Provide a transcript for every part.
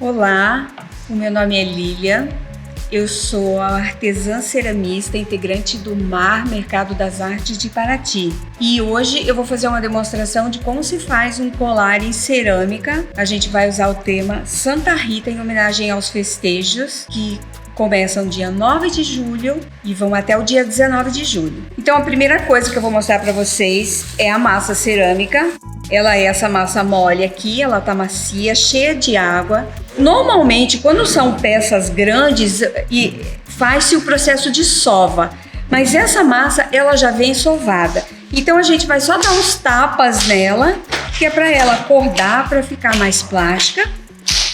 Olá, o meu nome é Lília, eu sou a artesã ceramista integrante do MAR Mercado das Artes de Paraty. E hoje eu vou fazer uma demonstração de como se faz um colar em cerâmica. A gente vai usar o tema Santa Rita em homenagem aos festejos que começam dia 9 de julho e vão até o dia 19 de julho. Então a primeira coisa que eu vou mostrar para vocês é a massa cerâmica. Ela é essa massa mole aqui, ela tá macia, cheia de água. Normalmente, quando são peças grandes, faz-se o processo de sova, mas essa massa ela já vem sovada. Então a gente vai só dar uns tapas nela, que é para ela acordar, para ficar mais plástica,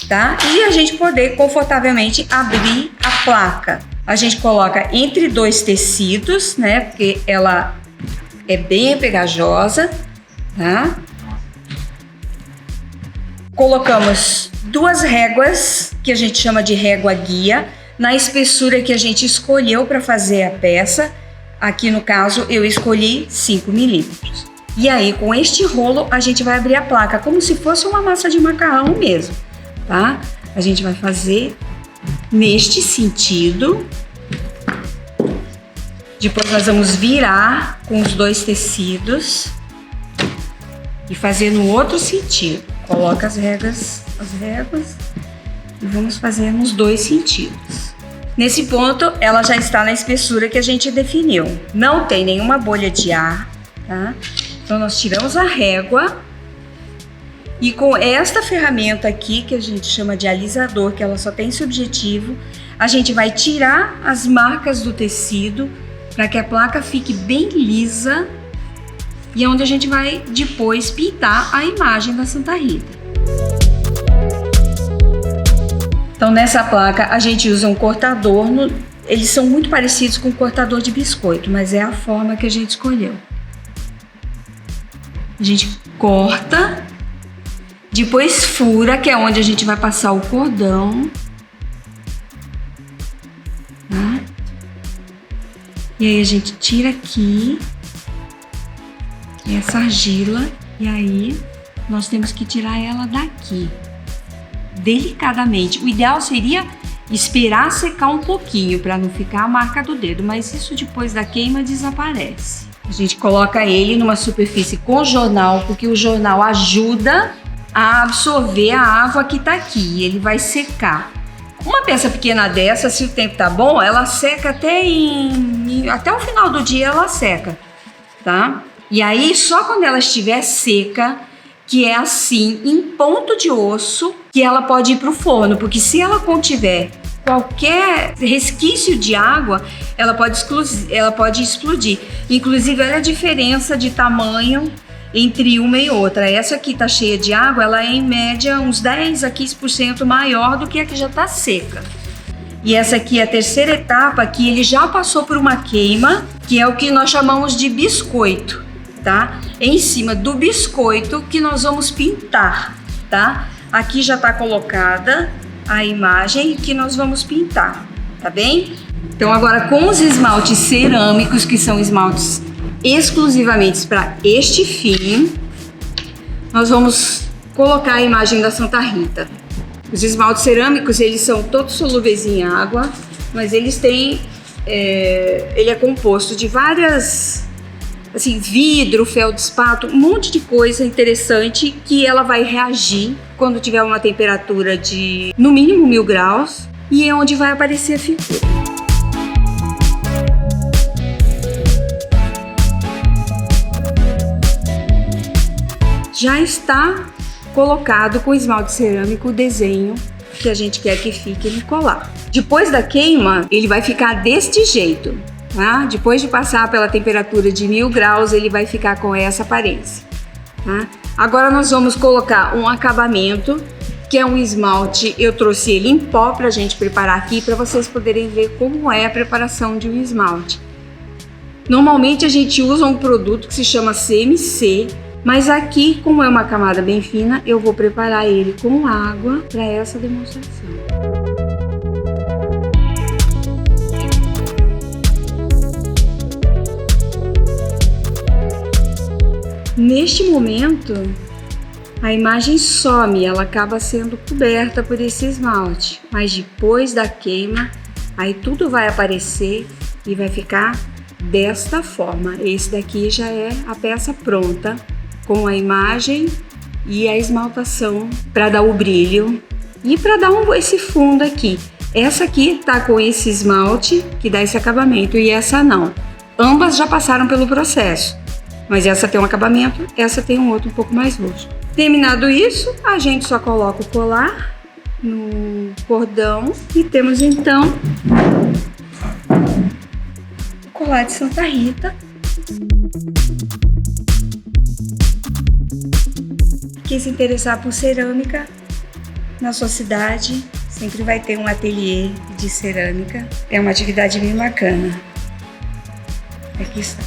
tá? E a gente poder confortavelmente abrir a placa. A gente coloca entre dois tecidos, né? Porque ela é bem pegajosa, tá? Colocamos duas réguas, que a gente chama de régua guia, na espessura que a gente escolheu para fazer a peça. Aqui no caso eu escolhi 5 milímetros. E aí com este rolo a gente vai abrir a placa, como se fosse uma massa de macarrão mesmo, tá? A gente vai fazer neste sentido. Depois nós vamos virar com os dois tecidos e fazer no outro sentido. Coloca as réguas e vamos fazer nos dois sentidos. Nesse ponto, ela já está na espessura que a gente definiu. Não tem nenhuma bolha de ar, tá? Então, nós tiramos a régua e com esta ferramenta aqui, que a gente chama de alisador, que ela só tem esse objetivo, a gente vai tirar as marcas do tecido para que a placa fique bem lisa. E é onde a gente vai depois pintar a imagem da Santa Rita. Então nessa placa a gente usa um cortador, eles são muito parecidos com o cortador de biscoito, mas é a forma que a gente escolheu. A gente corta, depois fura, que é onde a gente vai passar o cordão. Tá? E aí a gente tira aqui essa argila e aí nós temos que tirar ela daqui delicadamente. O ideal seria esperar secar um pouquinho para não ficar a marca do dedo, mas isso depois da queima desaparece. A gente coloca ele numa superfície com jornal, porque o jornal ajuda a absorver a água que tá aqui, ele vai secar. Uma peça pequena dessa, se o tempo tá bom, ela seca até o final do dia, ela seca, tá? E aí, só quando ela estiver seca, que é assim, em ponto de osso, que ela pode ir para o forno. Porque se ela contiver qualquer resquício de água, ela pode explodir. Inclusive, olha a diferença de tamanho entre uma e outra. Essa aqui tá cheia de água, ela é em média uns 10 a 15% maior do que a que já tá seca. E essa aqui é a terceira etapa, que ele já passou por uma queima, que é o que nós chamamos de biscoito. Tá? Em cima do biscoito que nós vamos pintar, tá? Aqui já está colocada a imagem que nós vamos pintar, tá bem? Então agora com os esmaltes cerâmicos, que são esmaltes exclusivamente para este fim, nós vamos colocar a imagem da Santa Rita. Os esmaltes cerâmicos, eles são todos solúveis em água, mas eles têm, ele é composto de várias, assim, vidro, feldspato, um monte de coisa interessante que ela vai reagir quando tiver uma temperatura de no mínimo 1000 graus e é onde vai aparecer a figura. Já está colocado com esmalte cerâmico o desenho que a gente quer que fique no colar. Depois da queima, ele vai ficar deste jeito. Tá? Depois de passar pela temperatura de 1000 graus, ele vai ficar com essa aparência. Tá? Agora nós vamos colocar um acabamento, que é um esmalte. Eu trouxe ele em pó para a gente preparar aqui, para vocês poderem ver como é a preparação de um esmalte. Normalmente a gente usa um produto que se chama CMC, mas aqui, como é uma camada bem fina, eu vou preparar ele com água para essa demonstração. Neste momento, a imagem some, ela acaba sendo coberta por esse esmalte. Mas depois da queima, aí tudo vai aparecer e vai ficar desta forma. Esse daqui já é a peça pronta, com a imagem e a esmaltação para dar o brilho e para dar esse fundo aqui. Essa aqui tá com esse esmalte que dá esse acabamento e essa não. Ambas já passaram pelo processo, mas essa tem um acabamento, essa tem um outro um pouco mais roxo. Terminado isso, a gente só coloca o colar no cordão e temos então o colar de Santa Rita. Quem se interessar por cerâmica na sua cidade, sempre vai ter um ateliê de cerâmica. É uma atividade bem bacana. Aqui estão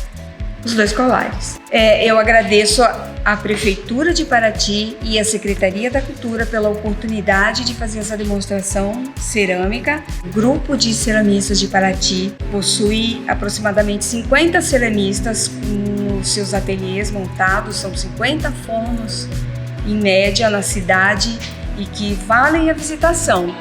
os 2 colares. Eu agradeço a Prefeitura de Paraty e a Secretaria da Cultura pela oportunidade de fazer essa demonstração cerâmica. O grupo de ceramistas de Paraty possui aproximadamente 50 ceramistas com os seus ateliês montados. São 50 fornos em média na cidade e que valem a visitação.